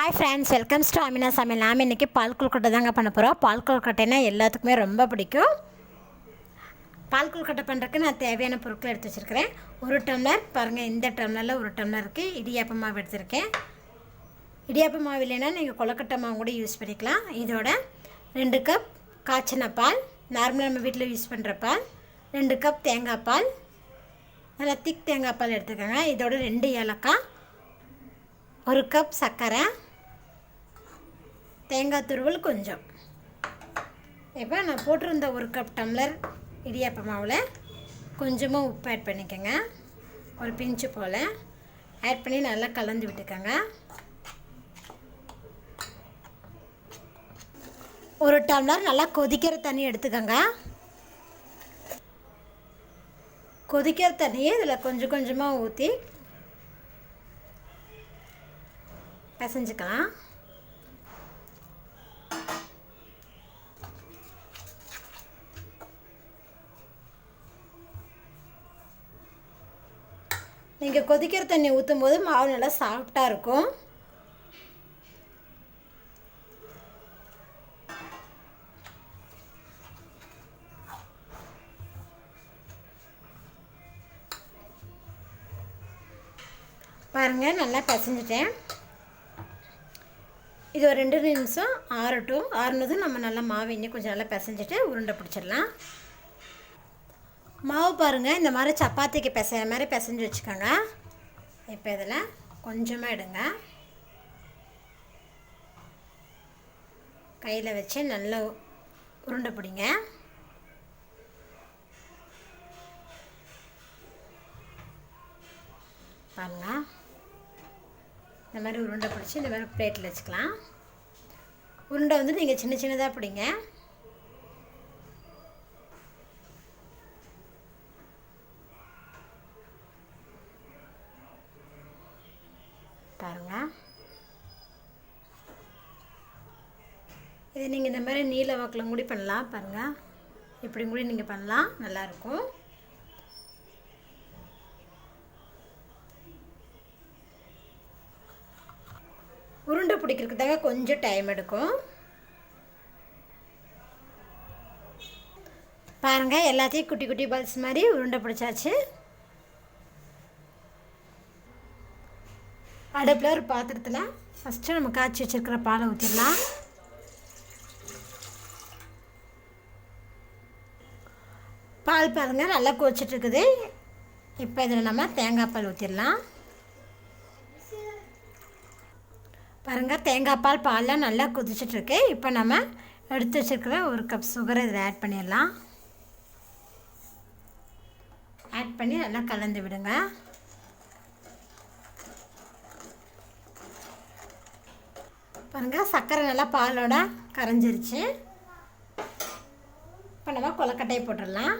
Hi friends, welcomes to Amina சமையல். நாம் இன்றைக்கி பால் கொழுக்கட்டை தாங்க பண்ண போகிறோம். பால் கொழுக்கட்டைனா எல்லாத்துக்குமே ரொம்ப பிடிக்கும். பால் கொழுக்கட்டை பண்ணுறதுக்கு நான் தேவையான பொருட்கள் எடுத்து வச்சுருக்கிறேன். ஒரு டம்ளர் பாருங்கள், இந்த டம்ளரில் ஒரு டம்ளருக்கு இடியாப்ப மாவு எடுத்திருக்கேன். இடியாப்ப மாவு இல்லைன்னா நீங்கள் கொழுக்கட்டை மாவு கூட யூஸ் பண்ணிக்கலாம். இதோட 2 கப் காய்ச்சின பால், நார்மலாக நம்ம வீட்டில் யூஸ் பண்ணுற பால், 2 கப் தேங்காய் பால், நல்லா திக் தேங்காய் பால் எடுத்துக்கோங்க. இதோட 2 ஏலக்காய், 1 கப் சர்க்கரை, தேங்காய் துருவல் கொஞ்சம். இப்போ நான் போட்டிருந்த 1 கப் டம்ளர் இடியாப்ப மாவில் கொஞ்சமாக உப்பு ஆட் பண்ணிக்கோங்க. ஒரு பிஞ்சு போல் ஆட் பண்ணி நல்லா கலந்து விட்டுக்கோங்க. 1 டம்ளர் நல்லா கொதிக்கிற தண்ணி எடுத்துக்கோங்க. கொதிக்கிற தண்ணியை இதில் கொஞ்சம் கொஞ்சமாக ஊற்றி பிசைஞ்சுக்கலாம். நீங்கள் கொதிக்கிற தண்ணி ஊற்றும் போது மாவு நல்லா சாஃப்டாக இருக்கும். பாருங்கள், நல்லா பிசைஞ்சிட்டேன். இது ஒரு 2 நிமிஷம் ஆறட்டும். ஆறுனதும் நம்ம நல்லா மாவு இன்னும் கொஞ்சம் நல்லா பிசைஞ்சிட்டு உருண்டை பிடிச்சிடலாம். மாவு பாருங்கள், இந்த மாதிரி சப்பாத்திக்கு பிசைகிற மாதிரி பிசைஞ்சு வச்சுக்கோங்க. இப்போ இதில் கொஞ்சமாக எடுங்க. கையில் வச்சு நல்லா உருண்டை பிடிங்க. பாருங்கள், இந்த மாதிரி உருண்டை பிடிச்சி இந்த மாதிரி பிளேட்டில் வச்சுக்கலாம். உருண்டை வந்து நீங்கள் சின்ன சின்னதாக பிடிங்க. பாருங்கள், இது நீங்கள் இந்த மாதிரி நீல வாக்கில் கூட பண்ணலாம். பாருங்கள், இப்படி கூட நீங்கள் பண்ணலாம், நல்லாயிருக்கும். உருண்டை பிடிக்கிறதுக்காக கொஞ்சம் டைம் எடுக்கும். பாருங்கள், எல்லாத்தையும் குட்டி குட்டி பால்ஸ் மாதிரி உருண்டை பிடிச்சாச்சு. அடுப்பில் ஒரு பாத்திரத்தில் ஃபஸ்ட்டு நம்ம காய்ச்சி வச்சுருக்கிற பாலை ஊற்றிடலாம். பால் பாருங்கள் நல்லா கொதிச்சிட்ருக்குது. இப்போ இதில் நம்ம தேங்காய் பால் ஊற்றிடலாம். பாருங்கள், தேங்காய் பால் பால்லாம் நல்லா கொதிச்சிட்ருக்கு. இப்போ நம்ம எடுத்து வச்சுருக்கிற 1 கப் சுகரை இதில் ஆட் பண்ணிடலாம். ஆட் பண்ணி நல்லா கலந்து விடுங்க. பாருங்கள், சர்க்கரை நல்லா பாலோட கரைஞ்சிருச்சு. இப்போ நம்ம கொழுக்கட்டையை போட்டுடலாம்.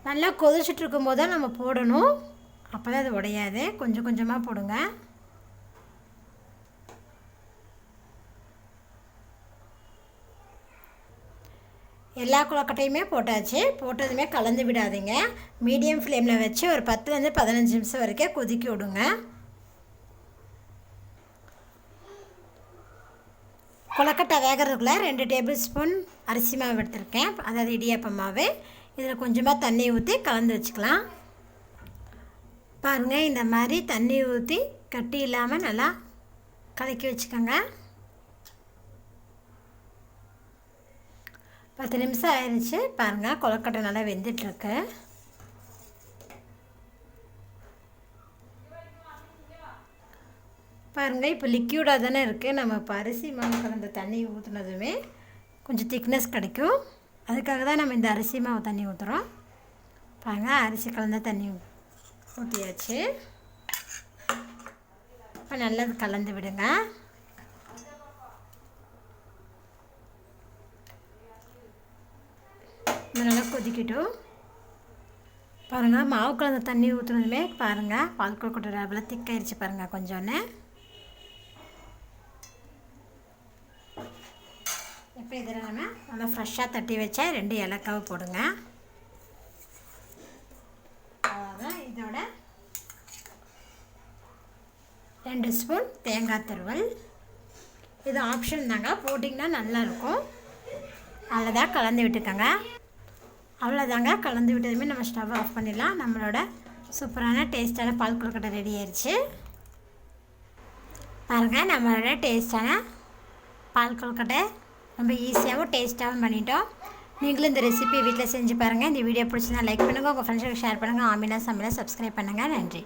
நல்லா கொதிச்சுட்ருக்கும் போது தான் நம்ம போடணும், அப்போ தான் அது உடையாது. கொஞ்சம் கொஞ்சமாக போடுங்க. எல்லா கொழுக்கட்டையுமே போட்டாச்சு. போட்டதுமே கலந்து விடாதீங்க. மீடியம் ஃப்ளேமில் வச்சு ஒரு 10லேருந்து 15 நிமிஷம் வரைக்கும் கொதிக்க விடுங்க. கொழுக்கட்டை வேகிறதுக்குள்ளே 2 டேபிள் ஸ்பூன் அரிசி மாவு எடுத்திருக்கேன், அதாவது இடியாப்ப மாவு. இதில் கொஞ்சமாக தண்ணி ஊற்றி கலந்து வச்சுக்கலாம். பாருங்கள், இந்த மாதிரி தண்ணி ஊற்றி கட்டி இல்லாமல் நல்லா கலக்கி வச்சுக்கோங்க. 10 நிமிஷம் ஆயிடுச்சு. பாருங்கள், கொழுக்கட்டை நல்லா வெந்துட்டுருக்கு. பாருங்கள், இப்போ லிக்யூடாக தானே இருக்குது. நம்ம இப்போ அரிசி மாவு கலந்த தண்ணி ஊற்றுனதுமே கொஞ்சம் திக்னஸ் கிடைக்கும். அதுக்காக தான் நம்ம இந்த அரிசி மாவு தண்ணி ஊற்றுறோம். பாருங்கள், அரிசி கலந்த தண்ணி ஊற்றியாச்சு. இப்போ நல்லா கலந்து விடுங்க. நல்லா கொதிக்கட்டும். பாருங்கள், மாவு கலந்த தண்ணி ஊற்றுனதுமே பாருங்கள் பால் கொழுக்கட்டை ரவை திக்காயிருச்சு. பாருங்கள், கொஞ்சோன்னு. இப்போ இதில் நம்ம நல்லா ஃப்ரெஷ்ஷாக தட்டி வச்சா 2 ஏலக்காவை போடுங்க. அவ்வளோதான். இதோட 2 ஸ்பூன் தேங்காய் துருவல், இது ஆப்ஷன் தாங்க, போட்டிங்கன்னா நல்லாயிருக்கும். அவ்வளோதான், கலந்து விட்டுக்கோங்க. அவ்வளோதாங்க, கலந்து விட்டதுமே நம்ம ஸ்டவ் ஆஃப் பண்ணிடலாம். நம்மளோட சூப்பரான டேஸ்ட்டான பால் கொழுக்கட்டை ரெடி ஆயிடுச்சு. பாருங்கள், நம்மளோட டேஸ்ட்டான பால் கொழுக்கட்டை ரொம்ப ஈஸியாகவும் டேஸ்ட்டாகவும் பண்ணிட்டோம். நீங்களும் இந்த ரெசிபி வீட்டில் செஞ்சு பாருங்கள். இந்த வீடியோ பிடிச்சிருந்தா லைக் பண்ணுங்கள், உங்கள் ஃப்ரெண்ட்ஸுக்கு ஷேர் பண்ணுங்கள். ஆமினா சமையலை சப்ஸ்கிரைப் பண்ணுங்கள். நன்றி.